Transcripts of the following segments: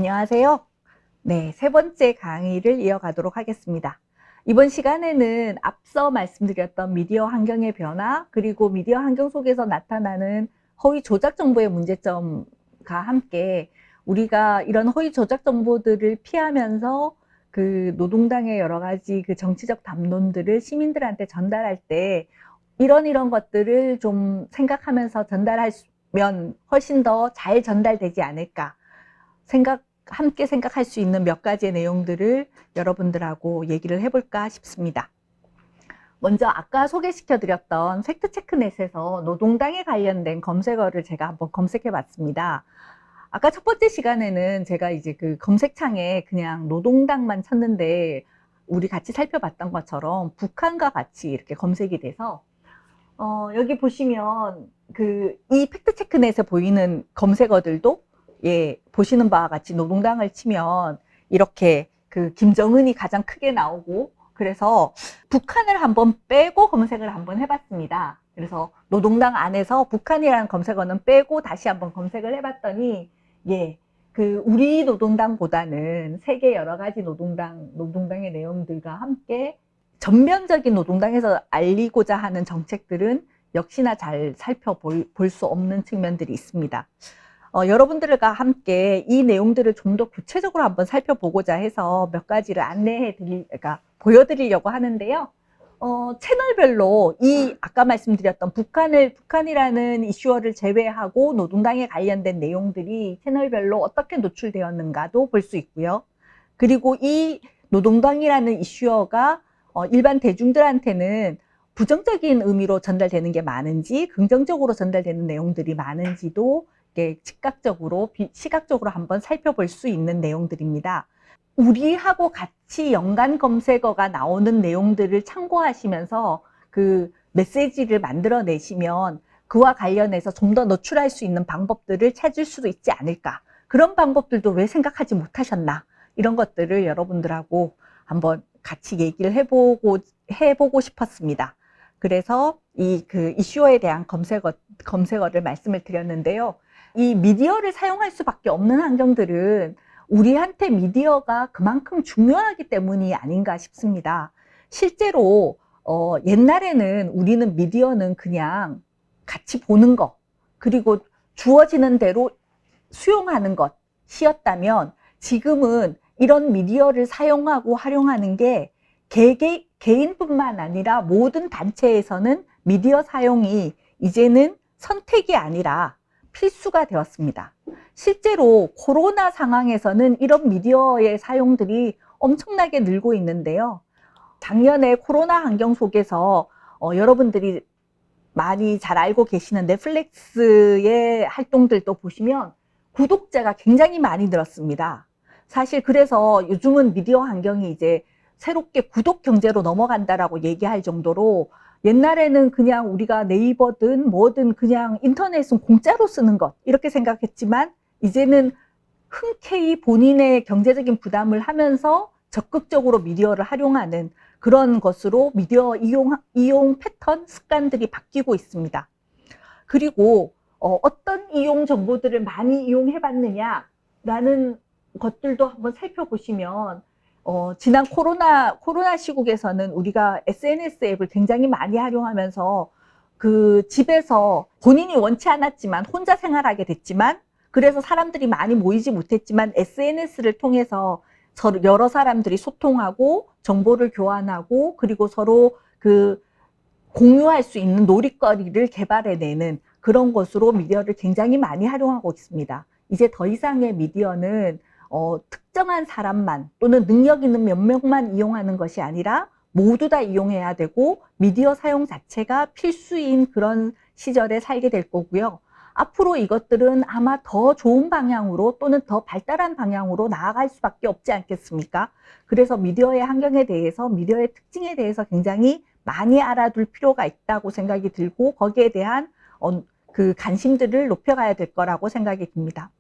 안녕하세요. 네, 세 번째 강의를 이어가도록 하겠습니다. 이번 시간에는 앞서 말씀드렸던 미디어 환경의 변화, 그리고 미디어 환경 속에서 나타나는 허위 조작 정보의 문제점과 함께 우리가 이런 허위 조작 정보들을 피하면서 그 노동당의 여러 가지 그 정치적 담론들을 시민들한테 전달할 때 이런 것들을 좀 생각하면서 전달하면 훨씬 더 잘 전달되지 않을까 함께 생각할 수 있는 몇 가지의 내용들을 여러분들하고 얘기를 해볼까 싶습니다. 먼저 아까 소개시켜 드렸던 팩트체크넷에서 노동당에 관련된 검색어를 제가 한번 검색해 봤습니다. 아까 첫 번째 시간에는 제가 이제 그 검색창에 그냥 노동당만 쳤는데 우리 같이 살펴봤던 것처럼 북한과 같이 이렇게 검색이 돼서 여기 보시면 이 팩트체크넷에 보이는 검색어들도 보시는 바와 같이 노동당을 치면 이렇게 그 김정은이 가장 크게 나오고, 그래서 북한을 한번 빼고 검색을 한번 해봤습니다. 그래서 노동당 안에서 북한이라는 검색어는 빼고 다시 한번 검색을 해봤더니 우리 노동당보다는 세계 여러 가지 노동당의 내용들과 함께 전면적인 노동당에서 알리고자 하는 정책들은 역시나 잘 살펴볼 수 없는 측면들이 있습니다. 여러분들과 함께 이 내용들을 좀 더 구체적으로 한번 살펴보고자 해서 몇 가지를 보여드리려고 하는데요. 채널별로 아까 말씀드렸던 북한이라는 이슈어를 제외하고 노동당에 관련된 내용들이 채널별로 어떻게 노출되었는가도 볼 수 있고요. 그리고 이 노동당이라는 이슈어가 일반 대중들한테는 부정적인 의미로 전달되는 게 많은지 긍정적으로 전달되는 내용들이 많은지도 시각적으로 한번 살펴볼 수 있는 내용들입니다. 우리하고 같이 연관 검색어가 나오는 내용들을 참고하시면서 그 메시지를 만들어내시면 그와 관련해서 좀 더 노출할 수 있는 방법들을 찾을 수도 있지 않을까. 그런 방법들도 왜 생각하지 못하셨나. 이런 것들을 여러분들하고 한번 같이 얘기를 해보고 싶었습니다. 그래서 이슈어에 대한 검색어를 말씀을 드렸는데요. 이 미디어를 사용할 수밖에 없는 환경들은 우리한테 미디어가 그만큼 중요하기 때문이 아닌가 싶습니다. 실제로 옛날에는 우리는 미디어는 그냥 같이 보는 것, 그리고 주어지는 대로 수용하는 것이었다면 지금은 이런 미디어를 사용하고 활용하는 게 개인뿐만 아니라 모든 단체에서는 미디어 사용이 이제는 선택이 아니라 필수가 되었습니다. 실제로 코로나 상황에서는 이런 미디어의 사용들이 엄청나게 늘고 있는데요. 작년에 코로나 환경 속에서 여러분들이 많이 잘 알고 계시는 넷플릭스의 활동들도 보시면 구독자가 굉장히 많이 늘었습니다. 사실 그래서 요즘은 미디어 환경이 이제 새롭게 구독 경제로 넘어간다라고 얘기할 정도로, 옛날에는 그냥 우리가 네이버든 뭐든 그냥 인터넷은 공짜로 쓰는 것 이렇게 생각했지만 이제는 흔쾌히 본인의 경제적인 부담을 하면서 적극적으로 미디어를 활용하는 그런 것으로 미디어 이용 패턴, 습관들이 바뀌고 있습니다. 그리고 어떤 이용 정보들을 많이 이용해 봤느냐라는 것들도 한번 살펴보시면 지난 코로나 시국에서는 우리가 SNS 앱을 굉장히 많이 활용하면서 그 집에서 본인이 원치 않았지만 혼자 생활하게 됐지만, 그래서 사람들이 많이 모이지 못했지만 SNS를 통해서 여러 사람들이 소통하고 정보를 교환하고 그리고 서로 공유할 수 있는 놀이거리를 개발해내는 그런 것으로 미디어를 굉장히 많이 활용하고 있습니다. 이제 더 이상의 미디어는 특정한 사람만 또는 능력 있는 몇 명만 이용하는 것이 아니라 모두 다 이용해야 되고 미디어 사용 자체가 필수인 그런 시절에 살게 될 거고요. 앞으로 이것들은 아마 더 좋은 방향으로 또는 더 발달한 방향으로 나아갈 수밖에 없지 않겠습니까? 그래서 미디어의 환경에 대해서, 미디어의 특징에 대해서 굉장히 많이 알아둘 필요가 있다고 생각이 들고, 거기에 대한 그 관심들을 높여가야 될 거라고 생각이 듭니다.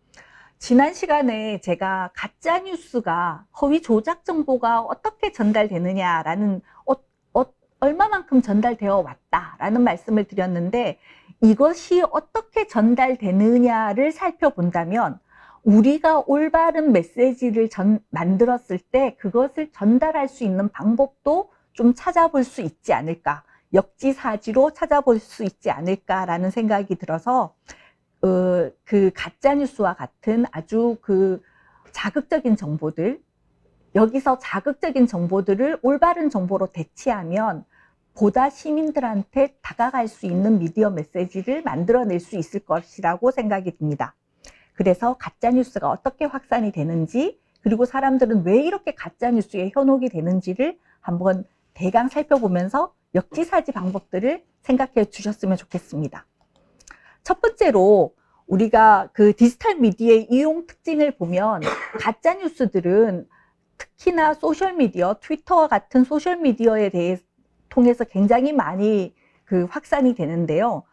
지난 시간에 제가 가짜뉴스가, 허위 조작 정보가 어떻게 전달되느냐라는, 얼마만큼 전달되어 왔다라는 말씀을 드렸는데, 이것이 어떻게 전달되느냐를 살펴본다면 우리가 올바른 메시지를 만들었을 때 그것을 전달할 수 있는 방법도 좀 찾아볼 수 있지 않을까, 역지사지로 찾아볼 수 있지 않을까라는 생각이 들어서 그 가짜뉴스와 같은 아주 그 자극적인 정보들, 여기서 자극적인 정보들을 올바른 정보로 대체하면 보다 시민들한테 다가갈 수 있는 미디어 메시지를 만들어낼 수 있을 것이라고 생각이 듭니다. 그래서 가짜뉴스가 어떻게 확산이 되는지, 그리고 사람들은 왜 이렇게 가짜뉴스에 현혹이 되는지를 한번 대강 살펴보면서 역지사지 방법들을 생각해 주셨으면 좋겠습니다. 첫 번째로 우리가 그 디지털 미디어의 이용 특징을 보면 가짜뉴스들은 특히나 소셜미디어, 트위터와 같은 소셜미디어에 대해 통해서 굉장히 많이 그 확산이 되는데요.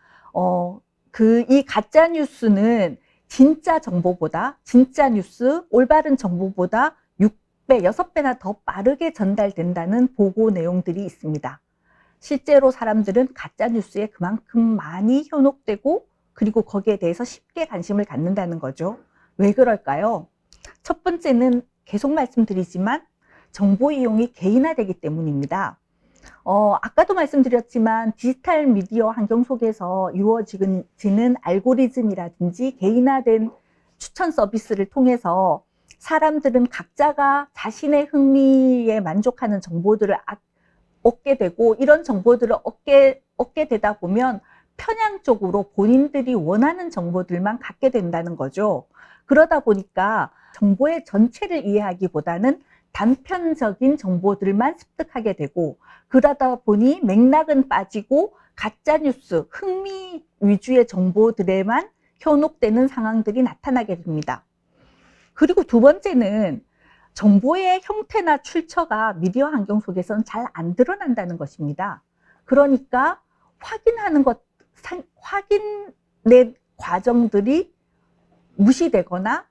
이 가짜뉴스는 진짜 정보보다, 진짜 뉴스, 올바른 정보보다 6배, 6배나 더 빠르게 전달된다는 보고 내용들이 있습니다. 실제로 사람들은 가짜뉴스에 그만큼 많이 현혹되고 그리고 거기에 대해서 쉽게 관심을 갖는다는 거죠. 왜 그럴까요? 첫 번째는 계속 말씀드리지만 정보 이용이 개인화되기 때문입니다. 아까도 말씀드렸지만 디지털 미디어 환경 속에서 이루어지는 알고리즘이라든지 개인화된 추천 서비스를 통해서 사람들은 각자가 자신의 흥미에 만족하는 정보들을 얻게 되고, 이런 정보들을 얻게 되다 보면 편향적으로 본인들이 원하는 정보들만 갖게 된다는 거죠. 그러다 보니까 정보의 전체를 이해하기보다는 단편적인 정보들만 습득하게 되고, 그러다 보니 맥락은 빠지고 가짜뉴스, 흥미 위주의 정보들에만 현혹되는 상황들이 나타나게 됩니다. 그리고 두 번째는 정보의 형태나 출처가 미디어 환경 속에서는 잘 안 드러난다는 것입니다. 그러니까 확인의 과정들이 무시되거나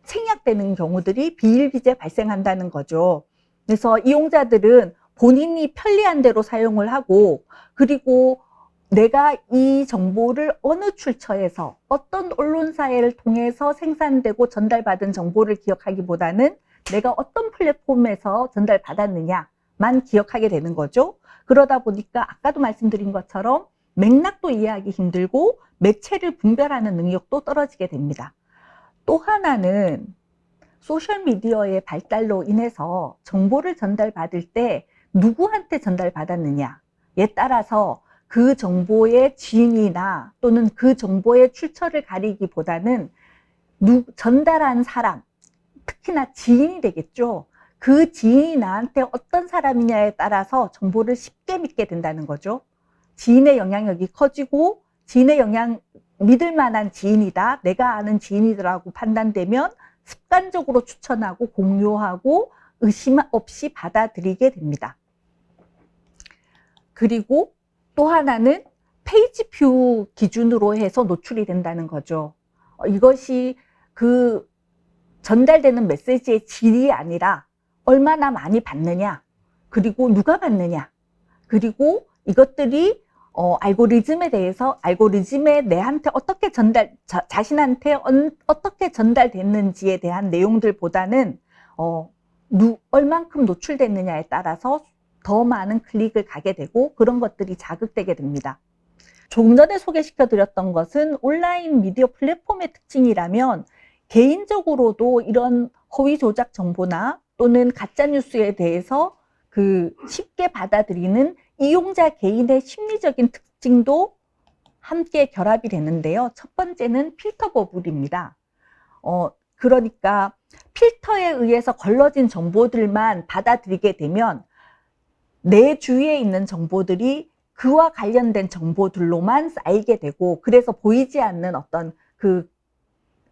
생략되는 경우들이 비일비재 발생한다는 거죠. 그래서 이용자들은 본인이 편리한 대로 사용을 하고, 그리고 내가 이 정보를 어느 출처에서 어떤 언론사를 통해서 생산되고 전달받은 정보를 기억하기보다는 내가 어떤 플랫폼에서 전달받았느냐만 기억하게 되는 거죠. 그러다 보니까 아까도 말씀드린 것처럼 맥락도 이해하기 힘들고 매체를 분별하는 능력도 떨어지게 됩니다. 또 하나는 소셜미디어의 발달로 인해서 정보를 전달받을 때 누구한테 전달받았느냐에 따라서 그 정보의 진위나 또는 그 정보의 출처를 가리기보다는 전달한 사람, 특히나 지인이 되겠죠. 그 지인이 나한테 어떤 사람이냐에 따라서 정보를 쉽게 믿게 된다는 거죠. 지인의 영향력이 커지고 믿을 만한 지인이다, 내가 아는 지인이더라고 판단되면 습관적으로 추천하고 공유하고 의심 없이 받아들이게 됩니다. 그리고 또 하나는 페이지뷰 기준으로 해서 노출이 된다는 거죠. 이것이 그 전달되는 메시지의 질이 아니라 얼마나 많이 받느냐, 그리고 누가 받느냐, 그리고 이것들이 알고리즘에 내한테 어떻게 자신한테 어떻게 전달됐는지에 대한 내용들보다는 얼만큼 노출됐느냐에 따라서 더 많은 클릭을 가게 되고 그런 것들이 자극되게 됩니다. 조금 전에 소개시켜 드렸던 것은 온라인 미디어 플랫폼의 특징이라면, 개인적으로도 이런 허위 조작 정보나 또는 가짜뉴스에 대해서 쉽게 받아들이는 이용자 개인의 심리적인 특징도 함께 결합이 되는데요. 첫 번째는 필터 버블입니다. 그러니까 필터에 의해서 걸러진 정보들만 받아들이게 되면 내 주위에 있는 정보들이 그와 관련된 정보들로만 쌓이게 되고, 그래서 보이지 않는 어떤 그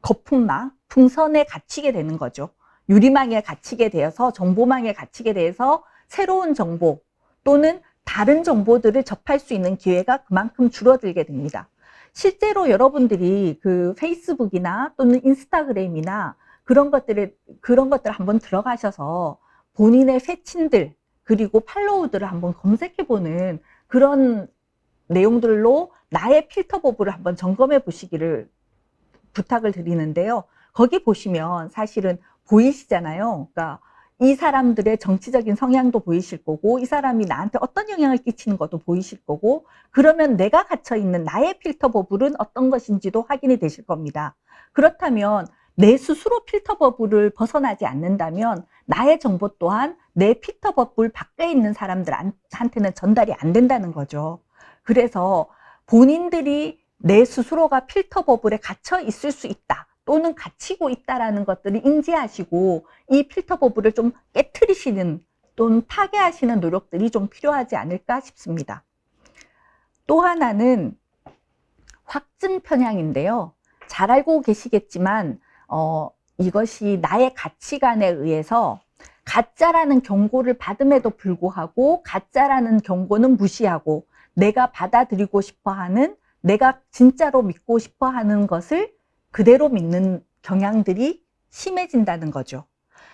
거품망, 풍선에 갇히게 되는 거죠. 유리망에 갇히게 되어서, 정보망에 갇히게 돼서 새로운 정보 또는 다른 정보들을 접할 수 있는 기회가 그만큼 줄어들게 됩니다. 실제로 여러분들이 그 페이스북이나 또는 인스타그램이나 그런 것들 한번 들어가셔서 본인의 패친들 그리고 팔로우들을 한번 검색해보는 그런 내용들로 나의 필터 버블을 한번 점검해 보시기를 부탁을 드리는데요. 거기 보시면 사실은 보이시잖아요. 그러니까 이 사람들의 정치적인 성향도 보이실 거고, 이 사람이 나한테 어떤 영향을 끼치는 것도 보이실 거고, 그러면 내가 갇혀 있는 나의 필터 버블은 어떤 것인지도 확인이 되실 겁니다. 그렇다면 내 스스로 필터 버블을 벗어나지 않는다면 나의 정보 또한 내 필터 버블 밖에 있는 사람들한테는 전달이 안 된다는 거죠. 그래서 본인들이 내 스스로가 필터 버블에 갇혀 있을 수 있다, 또는 갇히고 있다라는 것들을 인지하시고 이 필터 버블을 좀 깨트리시는 또는 파괴하시는 노력들이 좀 필요하지 않을까 싶습니다. 또 하나는 확증 편향인데요. 잘 알고 계시겠지만 이것이 나의 가치관에 의해서 가짜라는 경고를 받음에도 불구하고 가짜라는 경고는 무시하고 내가 받아들이고 싶어하는, 내가 진짜로 믿고 싶어하는 것을 그대로 믿는 경향들이 심해진다는 거죠.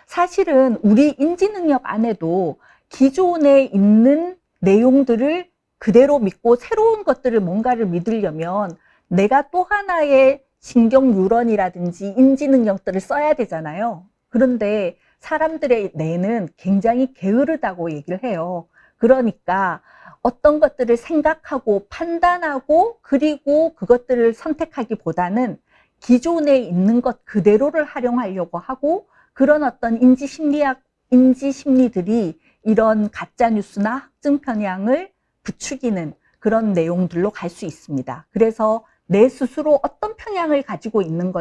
사실은 우리 인지능력 안에도 기존에 있는 내용들을 그대로 믿고 새로운 것들을 뭔가를 믿으려면 내가 또 하나의 신경 뉴런이라든지 인지 능력들을 써야 되잖아요. 그런데 사람들의 뇌는 굉장히 게으르다고 얘기를 해요. 그러니까 어떤 것들을 생각하고 판단하고 그리고 그것들을 선택하기보다는 기존에 있는 것 그대로를 활용하려고 하고, 그런 어떤 인지 심리들이 이런 가짜 뉴스나 확증 편향을 부추기는 그런 내용들로 갈 수 있습니다. 그래서 내 스스로 어떤 편향을 가지고 있는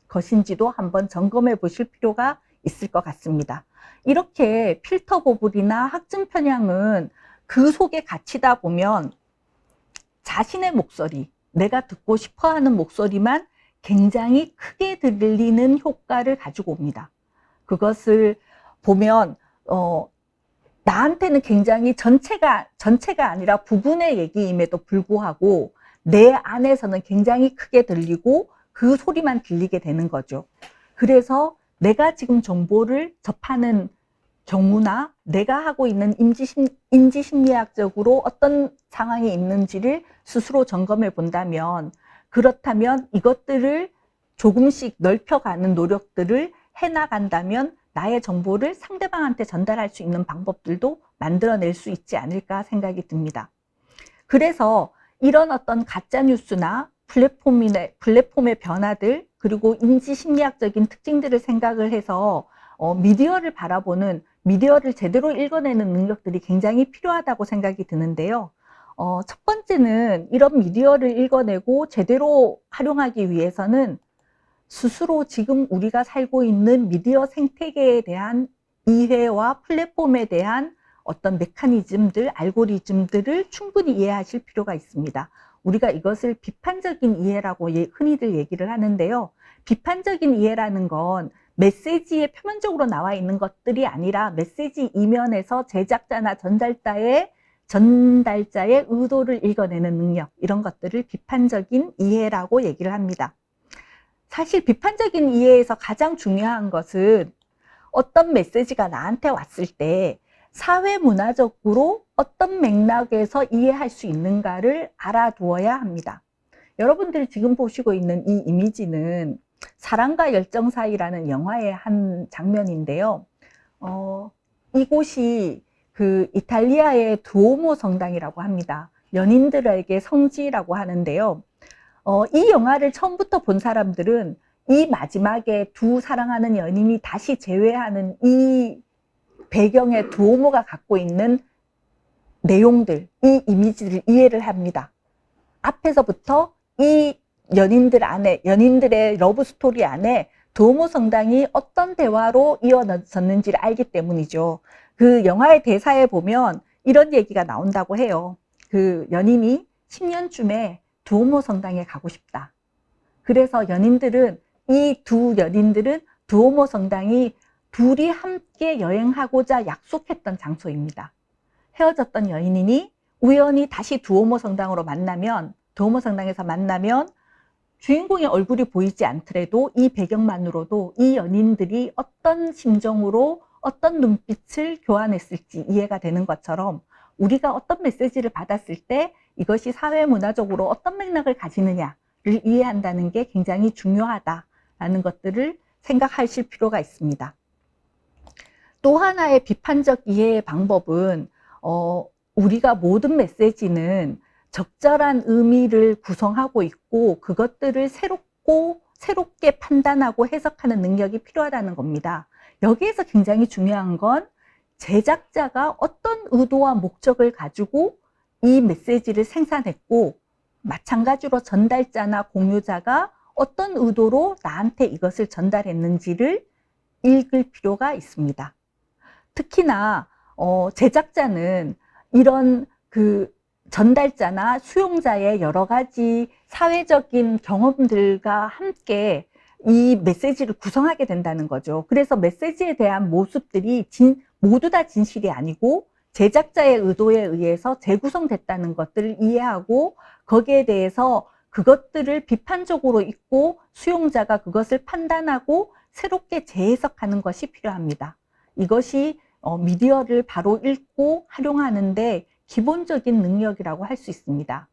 것인지도 한번 점검해 보실 필요가 있을 것 같습니다. 이렇게 필터 버블이나 확증 편향은 그 속에 갇히다 보면 자신의 목소리, 내가 듣고 싶어 하는 목소리만 굉장히 크게 들리는 효과를 가지고 옵니다. 그것을 보면 나한테는 굉장히 전체가 아니라 부분의 얘기임에도 불구하고 내 안에서는 굉장히 크게 들리고 그 소리만 들리게 되는 거죠. 그래서 내가 지금 정보를 접하는 경우나 내가 하고 있는 인지 심리학적으로 어떤 상황이 있는지를 스스로 점검해 본다면, 그렇다면 이것들을 조금씩 넓혀가는 노력들을 해나간다면 나의 정보를 상대방한테 전달할 수 있는 방법들도 만들어낼 수 있지 않을까 생각이 듭니다. 그래서 이런 어떤 가짜뉴스나 플랫폼의 변화들, 그리고 인지 심리학적인 특징들을 생각을 해서 미디어를 바라보는, 미디어를 제대로 읽어내는 능력들이 굉장히 필요하다고 생각이 드는데요. 첫 번째는 이런 미디어를 읽어내고 제대로 활용하기 위해서는 스스로 지금 우리가 살고 있는 미디어 생태계에 대한 이해와 플랫폼에 대한 어떤 메커니즘들, 알고리즘들을 충분히 이해하실 필요가 있습니다. 우리가 이것을 비판적인 이해라고 흔히들 얘기를 하는데요. 비판적인 이해라는 건 메시지에 표면적으로 나와 있는 것들이 아니라 메시지 이면에서 제작자나 전달자의 의도를 읽어내는 능력, 이런 것들을 비판적인 이해라고 얘기를 합니다. 사실 비판적인 이해에서 가장 중요한 것은 어떤 메시지가 나한테 왔을 때 사회 문화적으로 어떤 맥락에서 이해할 수 있는가를 알아두어야 합니다. 여러분들이 지금 보시고 있는 이 이미지는 사랑과 열정 사이라는 영화의 한 장면인데요. 이곳이 그 이탈리아의 두오모 성당이라고 합니다. 연인들에게 성지라고 하는데요. 이 영화를 처음부터 본 사람들은 이 마지막에 두 사랑하는 연인이 다시 재회하는 이 배경의 두오모가 갖고 있는 내용들, 이 이미지를 이해를 합니다. 앞에서부터 이 연인들의 러브 스토리 안에 두오모 성당이 어떤 대화로 이어졌는지를 알기 때문이죠. 그 영화의 대사에 보면 이런 얘기가 나온다고 해요. 그 연인이 10년쯤에 두오모 성당에 가고 싶다. 그래서 이 두 연인들은 두오모 성당이 둘이 함께 여행하고자 약속했던 장소입니다. 헤어졌던 연인이 우연히 다시 두오모 성당에서 만나면 주인공의 얼굴이 보이지 않더라도 이 배경만으로도 이 연인들이 어떤 심정으로 어떤 눈빛을 교환했을지 이해가 되는 것처럼, 우리가 어떤 메시지를 받았을 때 이것이 사회 문화적으로 어떤 맥락을 가지느냐를 이해한다는 게 굉장히 중요하다라는 것들을 생각하실 필요가 있습니다. 또 하나의 비판적 이해의 방법은 우리가 모든 메시지는 적절한 의미를 구성하고 있고 그것들을 새롭게 판단하고 해석하는 능력이 필요하다는 겁니다. 여기에서 굉장히 중요한 건 제작자가 어떤 의도와 목적을 가지고 이 메시지를 생산했고 마찬가지로 전달자나 공유자가 어떤 의도로 나한테 이것을 전달했는지를 읽을 필요가 있습니다. 특히나 제작자는 이런 그 전달자나 수용자의 여러 가지 사회적인 경험들과 함께 이 메시지를 구성하게 된다는 거죠. 그래서 메시지에 대한 모습들이 모두 다 진실이 아니고 제작자의 의도에 의해서 재구성됐다는 것들을 이해하고 거기에 대해서 그것들을 비판적으로 읽고 수용자가 그것을 판단하고 새롭게 재해석하는 것이 필요합니다. 이것이 미디어를 바로 읽고 활용하는데 기본적인 능력이라고 할 수 있습니다.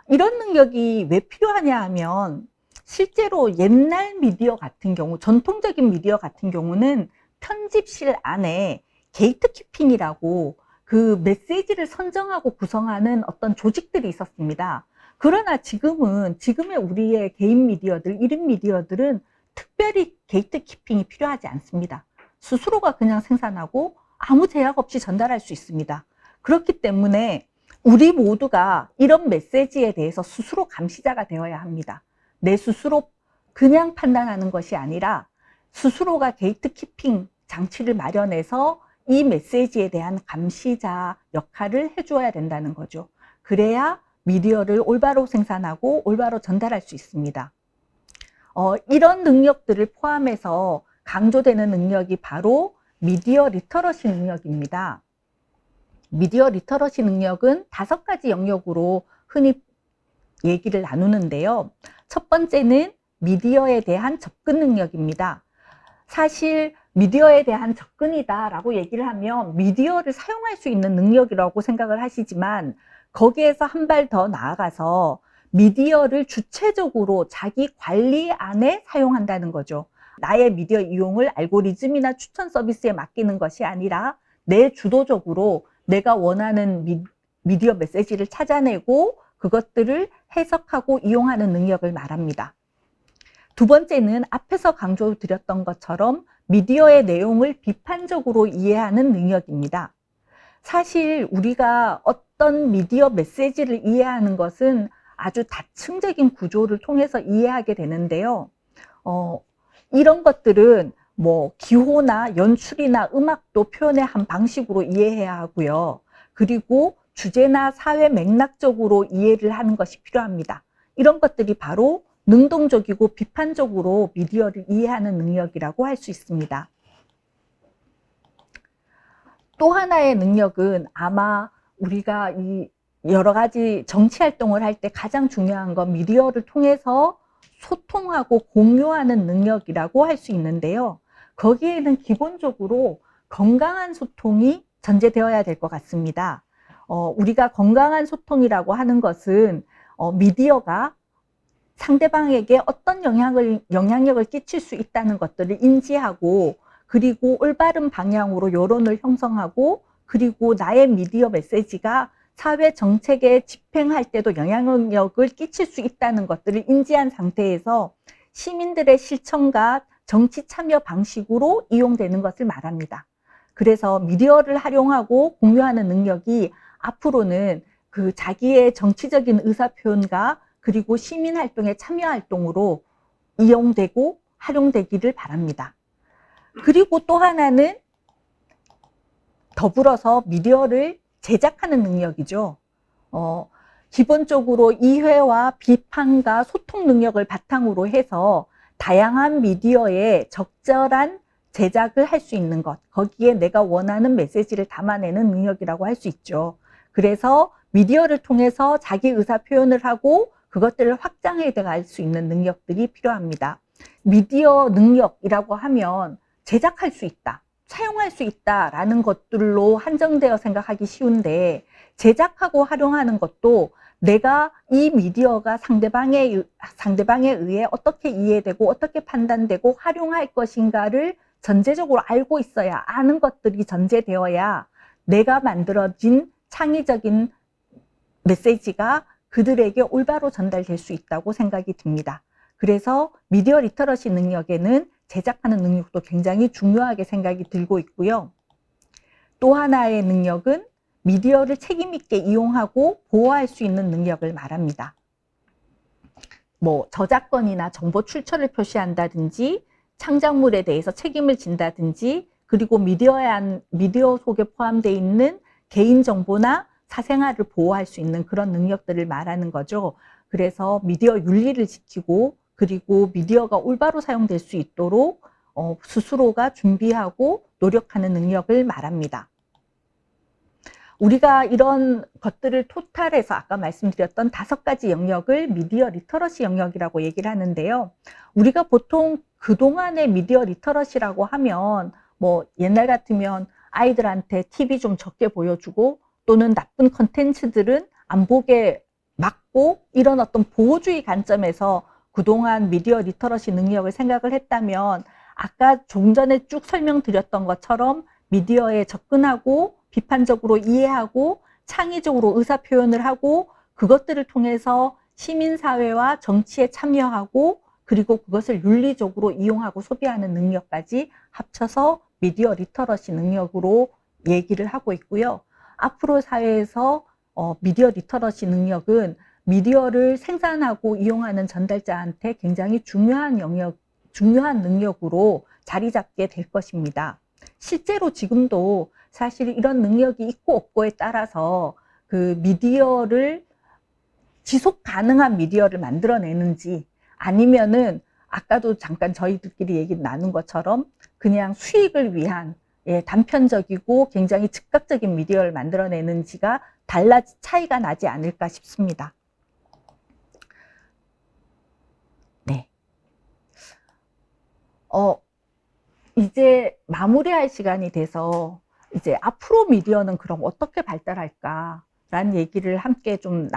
이런 능력이 왜 필요하냐 하면 실제로 옛날 미디어 같은 경우, 전통적인 미디어 같은 경우는 편집실 안에 게이트키핑이라고 그 메시지를 선정하고 구성하는 어떤 조직들이 있었습니다. 그러나 지금의 우리의 개인 미디어들, 1인 미디어들은 특별히 게이트키핑이 필요하지 않습니다. 스스로가 그냥 생산하고 아무 제약 없이 전달할 수 있습니다. 그렇기 때문에 우리 모두가 이런 메시지에 대해서 스스로 감시자가 되어야 합니다. 내 스스로 그냥 판단하는 것이 아니라 스스로가 게이트키핑 장치를 마련해서 이 메시지에 대한 감시자 역할을 해줘야 된다는 거죠. 그래야 미디어를 올바로 생산하고 올바로 전달할 수 있습니다. 이런 능력들을 포함해서 강조되는 능력이 바로 미디어 리터러시 능력입니다. 미디어 리터러시 능력은 5가지 영역으로 흔히 얘기를 나누는데요. 첫 번째는 미디어에 대한 접근 능력입니다. 사실 미디어에 대한 접근이다라고 얘기를 하면 미디어를 사용할 수 있는 능력이라고 생각을 하시지만 거기에서 한 발 더 나아가서 미디어를 주체적으로 자기 관리 안에 사용한다는 거죠. 나의 미디어 이용을 알고리즘이나 추천 서비스에 맡기는 것이 아니라 내 주도적으로 내가 원하는 미디어 메시지를 찾아내고 그것들을 해석하고 이용하는 능력을 말합니다. 두 번째는 앞에서 강조드렸던 것처럼 미디어의 내용을 비판적으로 이해하는 능력입니다. 사실 우리가 어떤 미디어 메시지를 이해하는 것은 아주 다층적인 구조를 통해서 이해하게 되는데요. 이런 것들은 뭐 기호나 연출이나 음악도 표현의 한 방식으로 이해해야 하고요. 그리고 주제나 사회 맥락적으로 이해를 하는 것이 필요합니다. 이런 것들이 바로 능동적이고 비판적으로 미디어를 이해하는 능력이라고 할 수 있습니다. 또 하나의 능력은 아마 우리가 이 여러 가지 정치 활동을 할 때 가장 중요한 건 미디어를 통해서 소통하고 공유하는 능력이라고 할 수 있는데요. 거기에는 기본적으로 건강한 소통이 전제되어야 될 것 같습니다. 우리가 건강한 소통이라고 하는 것은 미디어가 상대방에게 어떤 영향력을 끼칠 수 있다는 것들을 인지하고 그리고 올바른 방향으로 여론을 형성하고 그리고 나의 미디어 메시지가 사회 정책에 집행할 때도 영향력을 끼칠 수 있다는 것들을 인지한 상태에서 시민들의 실천과 정치 참여 방식으로 이용되는 것을 말합니다. 그래서 미디어를 활용하고 공유하는 능력이 앞으로는 그 자기의 정치적인 의사표현과 그리고 시민활동의 참여활동으로 이용되고 활용되기를 바랍니다. 그리고 또 하나는 더불어서 미디어를 제작하는 능력이죠. 기본적으로 이해와 비판과 소통 능력을 바탕으로 해서 다양한 미디어에 적절한 제작을 할 수 있는 것, 거기에 내가 원하는 메시지를 담아내는 능력이라고 할 수 있죠. 그래서 미디어를 통해서 자기 의사 표현을 하고 그것들을 확장해 갈 수 있는 능력들이 필요합니다. 미디어 능력이라고 하면 제작할 수 있다, 사용할 수 있다라는 것들로 한정되어 생각하기 쉬운데 제작하고 활용하는 것도 내가 이 미디어가 상대방에 의해 어떻게 이해되고 어떻게 판단되고 활용할 것인가를 전제적으로 알고 있어야, 아는 것들이 전제되어야 내가 만들어진 창의적인 메시지가 그들에게 올바로 전달될 수 있다고 생각이 듭니다. 그래서 미디어 리터러시 능력에는 제작하는 능력도 굉장히 중요하게 생각이 들고 있고요. 또 하나의 능력은 미디어를 책임 있게 이용하고 보호할 수 있는 능력을 말합니다. 뭐 저작권이나 정보 출처를 표시한다든지 창작물에 대해서 책임을 진다든지, 그리고 미디어 속에 포함되어 있는 개인정보나 사생활을 보호할 수 있는 그런 능력들을 말하는 거죠. 그래서 미디어 윤리를 지키고, 그리고 미디어가 올바로 사용될 수 있도록 스스로가 준비하고 노력하는 능력을 말합니다. 우리가 이런 것들을 토탈해서 아까 말씀드렸던 5가지 영역을 미디어 리터러시 영역이라고 얘기를 하는데요. 우리가 보통 그동안의 미디어 리터러시라고 하면 뭐 옛날 같으면 아이들한테 TV 좀 적게 보여주고, 또는 나쁜 컨텐츠들은 안 보게 막고, 이런 어떤 보호주의 관점에서 그동안 미디어 리터러시 능력을 생각을 했다면, 아까 좀 전에 쭉 설명드렸던 것처럼 미디어에 접근하고 비판적으로 이해하고 창의적으로 의사표현을 하고, 그것들을 통해서 시민사회와 정치에 참여하고, 그리고 그것을 윤리적으로 이용하고 소비하는 능력까지 합쳐서 미디어 리터러시 능력으로 얘기를 하고 있고요. 앞으로 사회에서 미디어 리터러시 능력은 미디어를 생산하고 이용하는 전달자한테 굉장히 중요한 능력으로 자리 잡게 될 것입니다. 실제로 지금도 사실 이런 능력이 있고 없고에 따라서 그 미디어를 지속 가능한 미디어를 만들어내는지, 아니면은 아까도 잠깐 저희들끼리 얘기 나눈 것처럼 그냥 수익을 위한 단편적이고 굉장히 즉각적인 미디어를 만들어내는지가 차이가 나지 않을까 싶습니다. 네. 이제 마무리할 시간이 돼서 이제 앞으로 미디어는 그럼 어떻게 발달할까라는 얘기를 함께 좀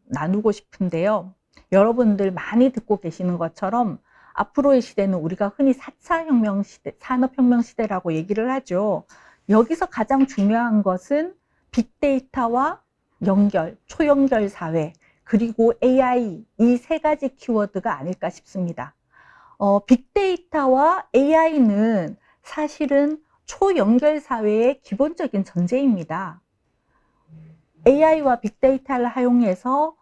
나누고 싶은데요. 여러분들 많이 듣고 계시는 것처럼 앞으로의 시대는 우리가 흔히 4차 혁명 시대, 산업혁명 시대라고 얘기를 하죠. 여기서 가장 중요한 것은 빅데이터와 연결, 초연결 사회, 그리고 AI, 이 3가지 키워드가 아닐까 싶습니다. 빅데이터와 AI는 사실은 초연결 사회의 기본적인 전제입니다. AI와 빅데이터를 활용해서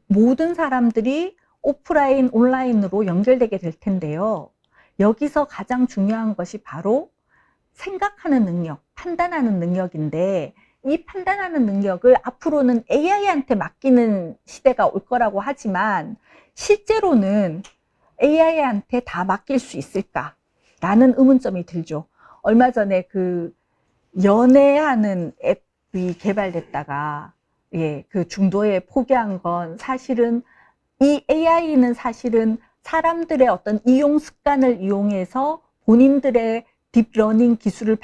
모든 사람들이 오프라인, 온라인으로 연결되게 될 텐데요. 여기서 가장 중요한 것이 바로 생각하는 능력, 판단하는 능력인데, 이 판단하는 능력을 앞으로는 AI한테 맡기는 시대가 올 거라고 하지만, 실제로는 AI한테 다 맡길 수 있을까라는 의문점이 들죠. 얼마 전에 그 연애하는 앱이 개발됐다가 그 중도에 포기한 건, 사실은 이 AI는 사실은 사람들의 어떤 이용 습관을 이용해서 본인들의 딥러닝 기술을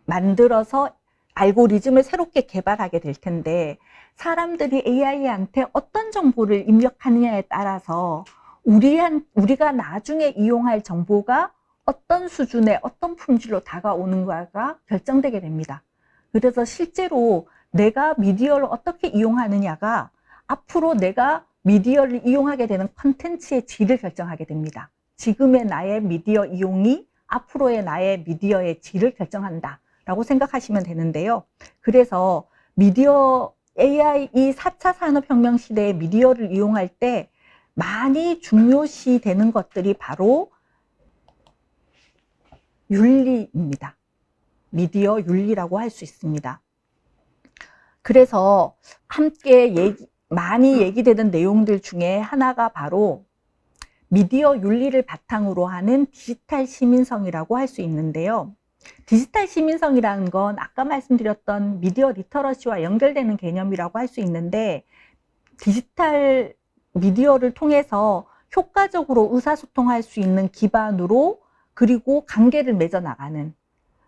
만들어서 알고리즘을 새롭게 개발하게 될 텐데, 사람들이 AI한테 어떤 정보를 입력하느냐에 따라서 우리가 나중에 이용할 정보가 어떤 수준의 어떤 품질로 다가오는가가 결정되게 됩니다. 그래서 실제로 내가 미디어를 어떻게 이용하느냐가 앞으로 내가 미디어를 이용하게 되는 컨텐츠의 질을 결정하게 됩니다. 지금의 나의 미디어 이용이 앞으로의 나의 미디어의 질을 결정한다 라고 생각하시면 되는데요. 그래서 미디어 AI, 이 4차 산업혁명 시대의 미디어를 이용할 때 많이 중요시 되는 것들이 바로 윤리입니다. 미디어 윤리라고 할 수 있습니다. 그래서 함께 많이 얘기되는 내용들 중에 하나가 바로 미디어 윤리를 바탕으로 하는 디지털 시민성이라고 할 수 있는데요. 디지털 시민성이라는 건 아까 말씀드렸던 미디어 리터러시와 연결되는 개념이라고 할 수 있는데, 디지털 미디어를 통해서 효과적으로 의사소통할 수 있는 기반으로, 그리고 관계를 맺어나가는,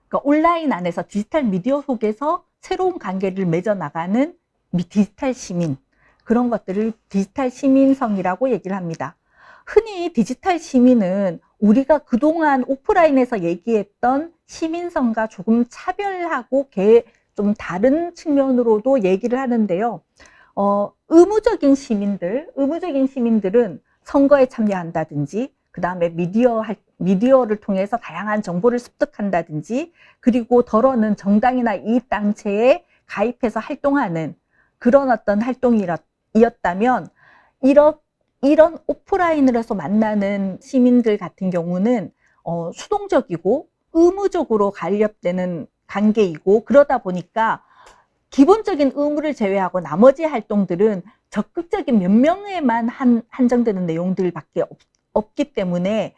그러니까 온라인 안에서 디지털 미디어 속에서 새로운 관계를 맺어나가는 디지털 시민, 그런 것들을 디지털 시민성이라고 얘기를 합니다. 흔히 디지털 시민은 우리가 그동안 오프라인에서 얘기했던 시민성과 조금 차별하고 좀 다른 측면으로도 얘기를 하는데요. 의무적인 시민들은 선거에 참여한다든지, 그 다음에 미디어를 통해서 다양한 정보를 습득한다든지, 그리고 덜어는 정당이나 이익단체에 가입해서 활동하는 그런 어떤 활동이었다면, 이런 오프라인으로서 만나는 시민들 같은 경우는 수동적이고 의무적으로 간접되는 관계이고, 그러다 보니까 기본적인 의무를 제외하고 나머지 활동들은 적극적인 몇 명에만 한정되는 내용들밖에 없기 때문에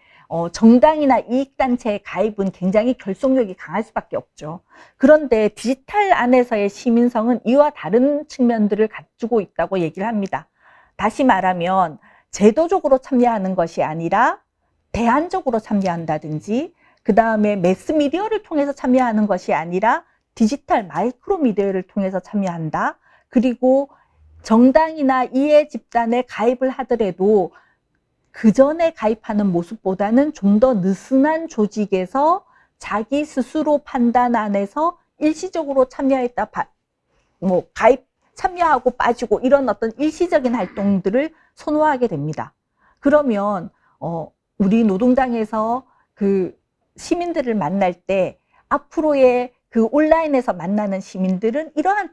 정당이나 이익단체에 가입은 굉장히 결속력이 강할 수밖에 없죠. 그런데 디지털 안에서의 시민성은 이와 다른 측면들을 갖추고 있다고 얘기를 합니다. 다시 말하면 제도적으로 참여하는 것이 아니라 대안적으로 참여한다든지, 그 다음에 매스미디어를 통해서 참여하는 것이 아니라 디지털 마이크로미디어를 통해서 참여한다. 그리고 정당이나 이해 집단에 가입을 하더라도 그 전에 가입하는 모습보다는 좀 더 느슨한 조직에서 자기 스스로 판단 안에서 일시적으로 참여했다, 참여하고 빠지고 이런 어떤 일시적인 활동들을 선호하게 됩니다. 그러면 우리 노동당에서 그 시민들을 만날 때 앞으로의 그 온라인에서 만나는 시민들은 이러한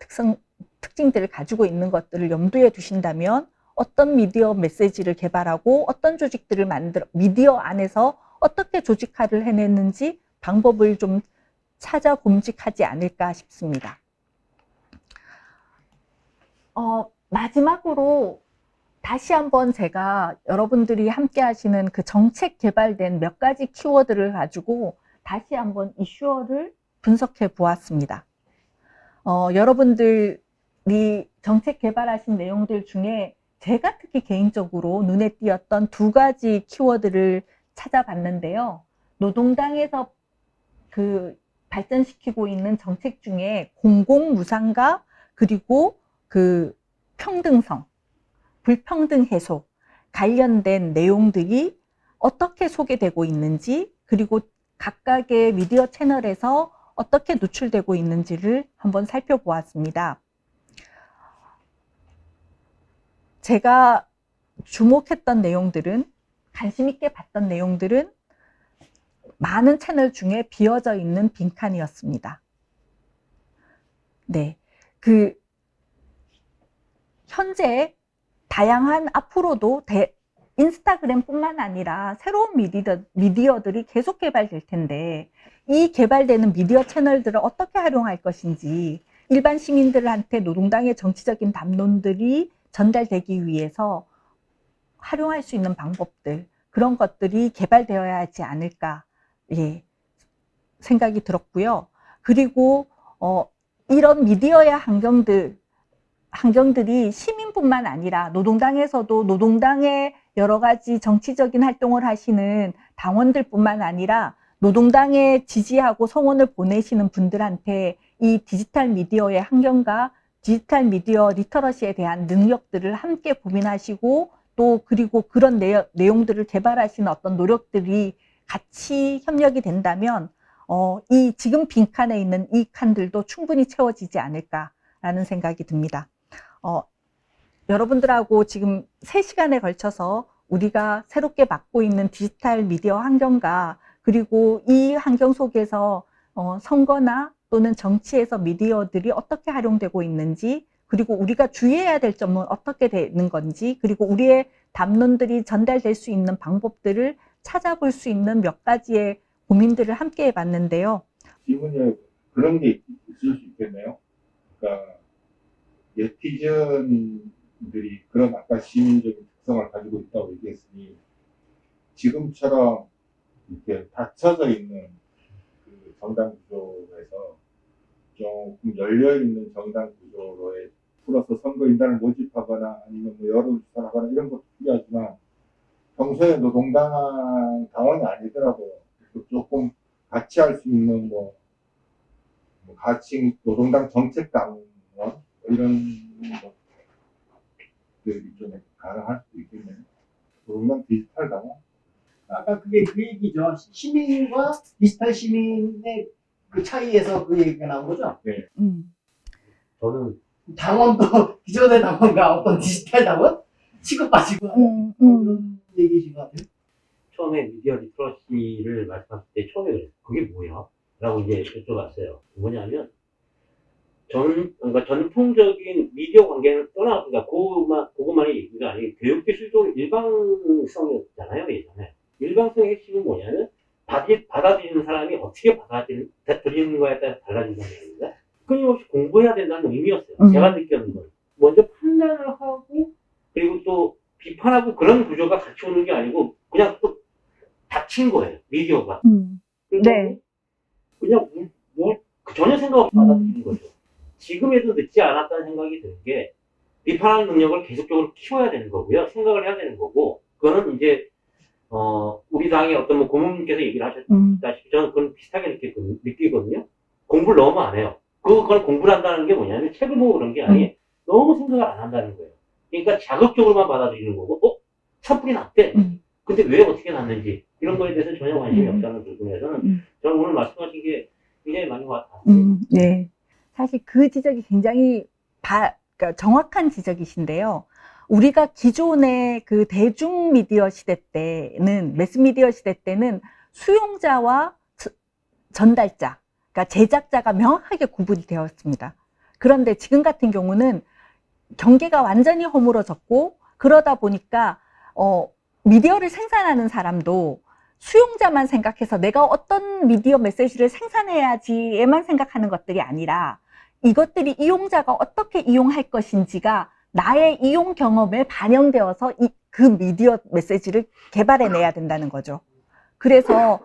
특징들을 가지고 있는 것들을 염두에 두신다면 어떤 미디어 메시지를 개발하고 어떤 조직들을 미디어 안에서 어떻게 조직화를 해내는지 방법을 좀 찾아 봄직하지 않을까 싶습니다. 마지막으로 다시 한번 제가 여러분들이 함께 하시는 그 정책 개발된 몇 가지 키워드를 가지고 다시 한번 이슈어를 분석해 보았습니다. 여러분들이 정책 개발하신 내용들 중에 제가 특히 개인적으로 눈에 띄었던 두 가지 키워드를 찾아봤는데요. 노동당에서 그 발전시키고 있는 정책 중에 공공무상과 그리고 그 평등성, 불평등 해소 관련된 내용들이 어떻게 소개되고 있는지, 그리고 각각의 미디어 채널에서 어떻게 노출되고 있는지를 한번 살펴보았습니다. 제가 주목했던 내용들은, 관심 있게 봤던 내용들은 많은 채널 중에 비어져 있는 빈칸이었습니다. 네, 현재 다양한 앞으로도 인스타그램뿐만 아니라 새로운 미디어들이 계속 개발될 텐데, 이 개발되는 미디어 채널들을 어떻게 활용할 것인지, 일반 시민들한테 노동당의 정치적인 담론들이 전달되기 위해서 활용할 수 있는 방법들, 그런 것들이 개발되어야 하지 않을까, 예, 생각이 들었고요. 그리고 이런 미디어의 환경들이 시민뿐만 아니라 노동당에서도 노동당의 여러 가지 정치적인 활동을 하시는 당원들뿐만 아니라 노동당에 지지하고 성원을 보내시는 분들한테 이 디지털 미디어의 환경과 디지털 미디어 리터러시에 대한 능력들을 함께 고민하시고, 또 그리고 그런 내용들을 개발하시는 어떤 노력들이 같이 협력이 된다면 이 지금 빈칸에 있는 이 칸들도 충분히 채워지지 않을까라는 생각이 듭니다. 여러분들하고 지금 3시간에 걸쳐서 우리가 새롭게 맡고 있는 디지털 미디어 환경과, 그리고 이 환경 속에서 선거나 또는 정치에서 미디어들이 어떻게 활용되고 있는지, 그리고 우리가 주의해야 될 점은 어떻게 되는 건지, 그리고 우리의 담론들이 전달될 수 있는 방법들을 찾아볼 수 있는 몇 가지의 고민들을 함께 해봤는데요. 질문에 그런 게 있을 수 있겠네요. 그러니까 네티즌들이 그런 아까 시민적인 특성을 가지고 있다고 얘기했으니, 지금처럼 이렇게 닫혀져 있는 그 정당 구조에서 조금 열려있는 정당 구조로에 풀어서 선거인단을 모집하거나 아니면 뭐 여론조사를 하거나 이런 것도 필요하지만, 평소에 노동당 당원이 아니더라도 조금 같이 할 수 있는 같이 노동당 정책당원 이런 것들이 좀 가능할 수도 있겠네요. 그러면 디지털 당원? 아까 그게 그 얘기죠. 시민과 디지털 시민의 그 차이에서 그 얘기가 나온 거죠. 저는 당원도 기존의 당원과 어떤 디지털 당원 취급받지고 하는 그런 얘기신 것 같아요. 처음에 미디어 리터러시를 말씀하실 때 처음에 그랬어요. 그게 뭐야? 라고 이제 여쭤봤어요. 뭐냐면, 그러니까 전통적인 미디어 관계는 그러니까 그것만의 얘기가 아니고 교육기술적 일방성이었잖아요, 예전에. 일방성의 핵심은 뭐냐면, 받아들이는 사람이 어떻게 받아들이는 거에 따라 달라진다는 얘기입니다. 끊임없이 공부해야 된다는 의미였어요. 제가 느꼈는 건. 먼저 판단을 하고, 그리고 또 비판하고 그런 구조가 같이 오는 게 아니고, 그냥 또 닫힌 거예요, 미디어가. 네. 그냥 전혀 생각 없이 받아들이는 거죠. 지금에도 늦지 않았다는 생각이 드는 게, 비판하는 능력을 계속적으로 키워야 되는 거고요. 생각을 해야 되는 거고, 그거는 이제, 우리 당의 어떤 고문님께서 얘기를 하셨다시피 저는 그건 비슷하게 느끼거든요. 공부를 너무 안 해요. 그걸 공부를 한다는 게 뭐냐면 책을 보고 그런 게 아니에요. 너무 생각을 안 한다는 거예요. 그러니까 자극적으로만 받아들이는 거고, 산불이 났대. 근데 왜 어떻게 났는지, 이런 거에 대해서 전혀 관심이 없다는 부분에서는 저는 오늘 말씀하신 게 굉장히 많이 와닿았어요. 네. 사실 그 지적이 굉장히 그러니까 정확한 지적이신데요. 우리가 기존의 그 대중미디어 시대 때는, 매스미디어 시대 때는 수용자와 전달자, 그러니까 제작자가 명확하게 구분이 되었습니다. 그런데 지금 같은 경우는 경계가 완전히 허물어졌고, 그러다 보니까 미디어를 생산하는 사람도 수용자만 생각해서 내가 어떤 미디어 메시지를 생산해야지에만 생각하는 것들이 아니라 이것들이 이용자가 어떻게 이용할 것인지가 나의 이용 경험에 반영되어서 그 미디어 메시지를 개발해내야 된다는 거죠. 그래서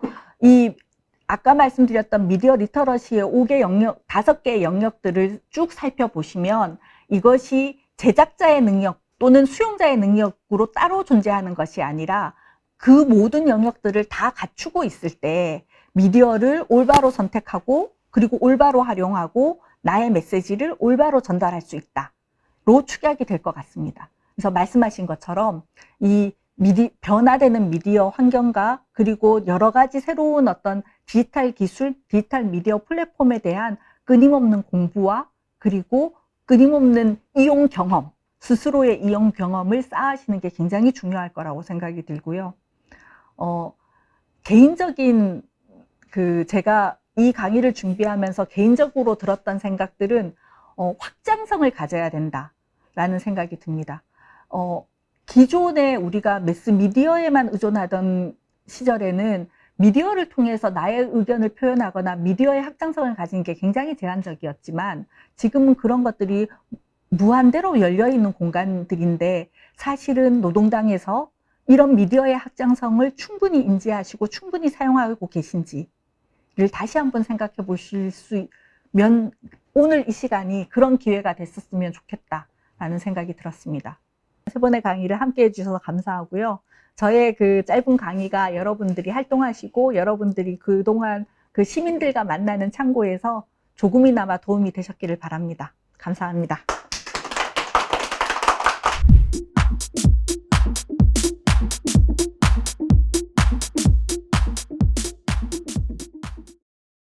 아까 말씀드렸던 미디어 리터러시의 5개의 영역들을 쭉 살펴보시면 이것이 제작자의 능력 또는 수용자의 능력으로 따로 존재하는 것이 아니라 그 모든 영역들을 다 갖추고 있을 때 미디어를 올바로 선택하고 그리고 올바로 활용하고 나의 메시지를 올바로 전달할 수 있다로 축약이 될 것 같습니다. 그래서 말씀하신 것처럼 이 변화되는 미디어 환경과 그리고 여러 가지 새로운 어떤 디지털 기술, 디지털 미디어 플랫폼에 대한 끊임없는 공부와 그리고 끊임없는 이용 경험, 스스로의 이용 경험을 쌓으시는 게 굉장히 중요할 거라고 생각이 들고요. 개인적인 제가 이 강의를 준비하면서 개인적으로 들었던 생각들은 확장성을 가져야 된다라는 생각이 듭니다. 기존에 우리가 매스미디어에만 의존하던 시절에는 미디어를 통해서 나의 의견을 표현하거나 미디어의 확장성을 가진 게 굉장히 제한적이었지만 지금은 그런 것들이 무한대로 열려있는 공간들인데 사실은 노동당에서 이런 미디어의 확장성을 충분히 인지하시고 충분히 사용하고 계신지를 다시 한번 생각해 보실 수 있으면 오늘 이 시간이 그런 기회가 됐었으면 좋겠다라는 생각이 들었습니다. 세 번의 강의를 함께 해주셔서 감사하고요. 저의 그 짧은 강의가 여러분들이 활동하시고 여러분들이 그동안 그 시민들과 만나는 창고에서 조금이나마 도움이 되셨기를 바랍니다. 감사합니다.